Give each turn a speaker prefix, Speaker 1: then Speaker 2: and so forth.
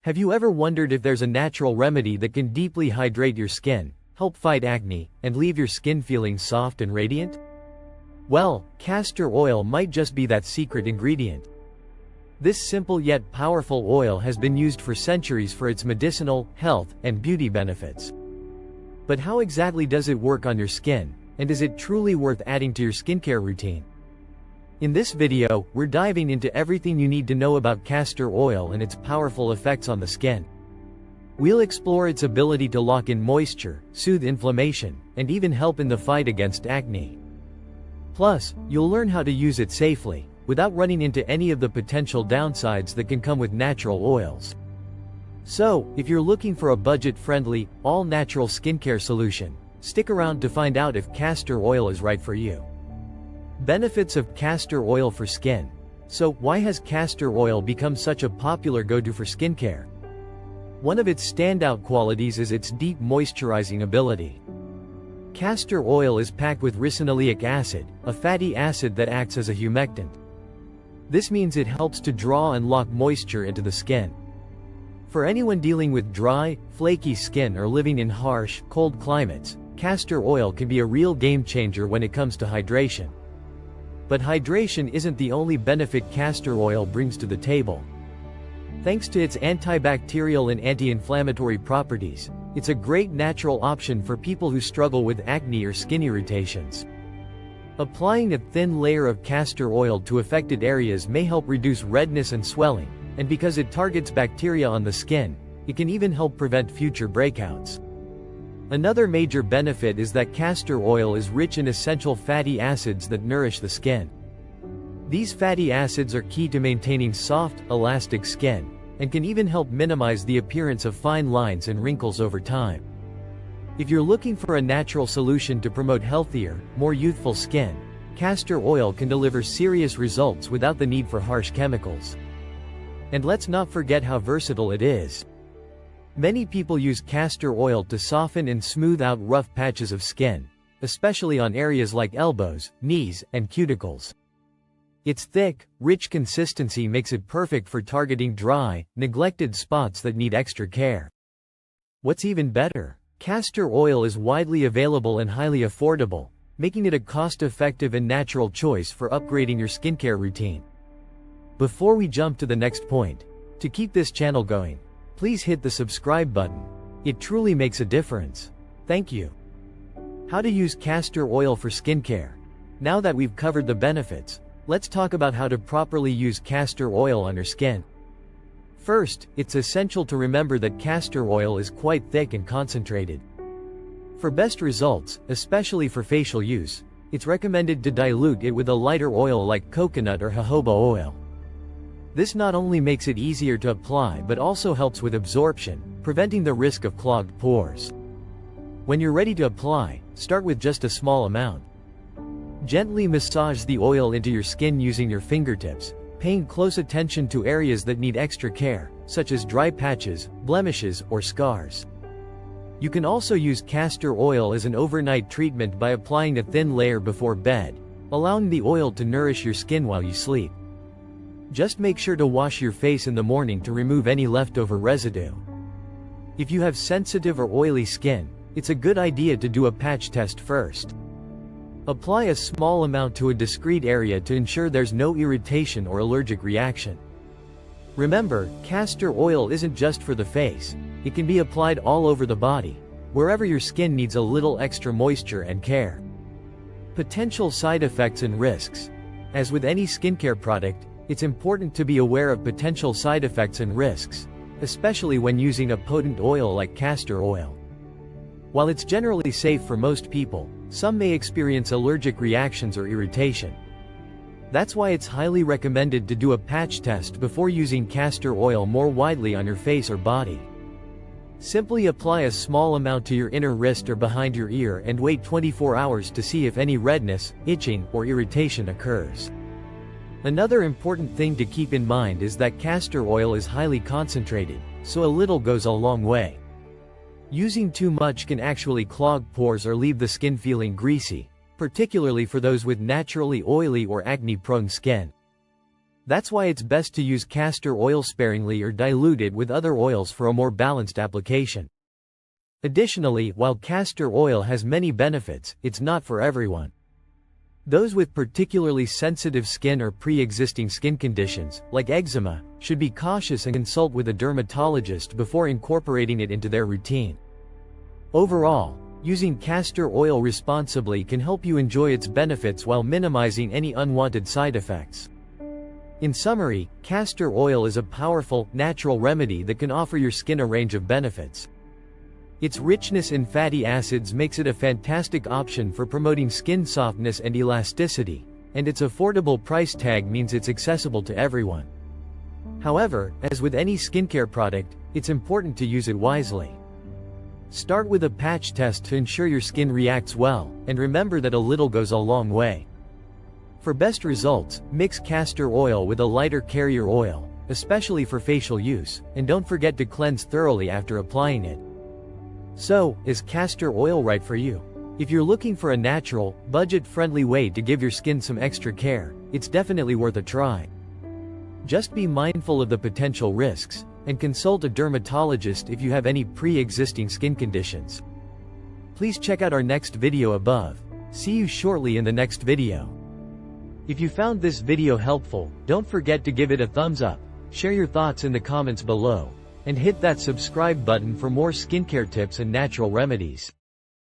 Speaker 1: Have you ever wondered if there's a natural remedy that can deeply hydrate your skin, help fight acne, and leave your skin feeling soft and radiant? Well, castor oil might just be that secret ingredient. This simple yet powerful oil has been used for centuries for its medicinal, health, and beauty benefits. But how exactly does it work on your skin, and is it truly worth adding to your skincare routine? In this video, we're diving into everything you need to know about castor oil and its powerful effects on the skin. We'll explore its ability to lock in moisture, soothe inflammation, and even help in the fight against acne. Plus, you'll learn how to use it safely, without running into any of the potential downsides that can come with natural oils. So, if you're looking for a budget-friendly, all-natural skincare solution, stick around to find out if castor oil is right for you. Benefits of castor oil for skin. So, why has castor oil become such a popular go-to for skincare? One of its standout qualities is its deep moisturizing ability. Castor oil is packed with ricinoleic acid, a fatty acid that acts as a humectant. This means it helps to draw and lock moisture into the skin. For anyone dealing with dry, flaky skin or living in harsh, cold climates, castor oil can be a real game changer when it comes to hydration. But hydration isn't the only benefit castor oil brings to the table. Thanks to its antibacterial and anti-inflammatory properties, it's a great natural option for people who struggle with acne or skin irritations. Applying a thin layer of castor oil to affected areas may help reduce redness and swelling, and because it targets bacteria on the skin, it can even help prevent future breakouts. Another major benefit is that castor oil is rich in essential fatty acids that nourish the skin. These fatty acids are key to maintaining soft, elastic skin, and can even help minimize the appearance of fine lines and wrinkles over time. If you're looking for a natural solution to promote healthier, more youthful skin, castor oil can deliver serious results without the need for harsh chemicals. And let's not forget how versatile it is. Many people use castor oil to soften and smooth out rough patches of skin, especially on areas like elbows, knees, and cuticles. Its thick, rich consistency makes it perfect for targeting dry, neglected spots that need extra care. What's even better, castor oil is widely available and highly affordable, making it a cost-effective and natural choice for upgrading your skincare routine. Before we jump to the next point, to keep this channel going, please hit the subscribe button. It truly makes a difference. Thank you. How to use castor oil for skincare. Now that we've covered the benefits, let's talk about how to properly use castor oil on your skin. First, it's essential to remember that castor oil is quite thick and concentrated. For best results, especially for facial use, it's recommended to dilute it with a lighter oil like coconut or jojoba oil. This not only makes it easier to apply but also helps with absorption, preventing the risk of clogged pores. When you're ready to apply, start with just a small amount. Gently massage the oil into your skin using your fingertips, paying close attention to areas that need extra care, such as dry patches, blemishes, or scars. You can also use castor oil as an overnight treatment by applying a thin layer before bed, allowing the oil to nourish your skin while you sleep. Just make sure to wash your face in the morning to remove any leftover residue. If you have sensitive or oily skin, it's a good idea to do a patch test first. Apply a small amount to a discrete area to ensure there's no irritation or allergic reaction. Remember, castor oil isn't just for the face, it can be applied all over the body, wherever your skin needs a little extra moisture and care. Potential side effects and risks. As with any skincare product, it's important to be aware of potential side effects and risks, especially when using a potent oil like castor oil. While it's generally safe for most people, some may experience allergic reactions or irritation. That's why it's highly recommended to do a patch test before using castor oil more widely on your face or body. Simply apply a small amount to your inner wrist or behind your ear and wait 24 hours to see if any redness, itching, or irritation occurs. Another important thing to keep in mind is that castor oil is highly concentrated, so a little goes a long way. Using too much can actually clog pores or leave the skin feeling greasy, particularly for those with naturally oily or acne-prone skin. That's why it's best to use castor oil sparingly or dilute it with other oils for a more balanced application. Additionally, while castor oil has many benefits, it's not for everyone. Those with particularly sensitive skin or pre-existing skin conditions, like eczema, should be cautious and consult with a dermatologist before incorporating it into their routine. Overall, using castor oil responsibly can help you enjoy its benefits while minimizing any unwanted side effects. In summary, castor oil is a powerful, natural remedy that can offer your skin a range of benefits. Its richness in fatty acids makes it a fantastic option for promoting skin softness and elasticity, and its affordable price tag means it's accessible to everyone. However, as with any skincare product, it's important to use it wisely. Start with a patch test to ensure your skin reacts well, and remember that a little goes a long way. For best results, mix castor oil with a lighter carrier oil, especially for facial use, and don't forget to cleanse thoroughly after applying it. So, is castor oil right for you? If you're looking for a natural, budget-friendly way to give your skin some extra care, it's definitely worth a try. Just be mindful of the potential risks, and consult a dermatologist if you have any pre-existing skin conditions. Please check out our next video above. See you shortly in the next video. If you found this video helpful, don't forget to give it a thumbs up, share your thoughts in the comments below, and hit that subscribe button for more skincare tips and natural remedies.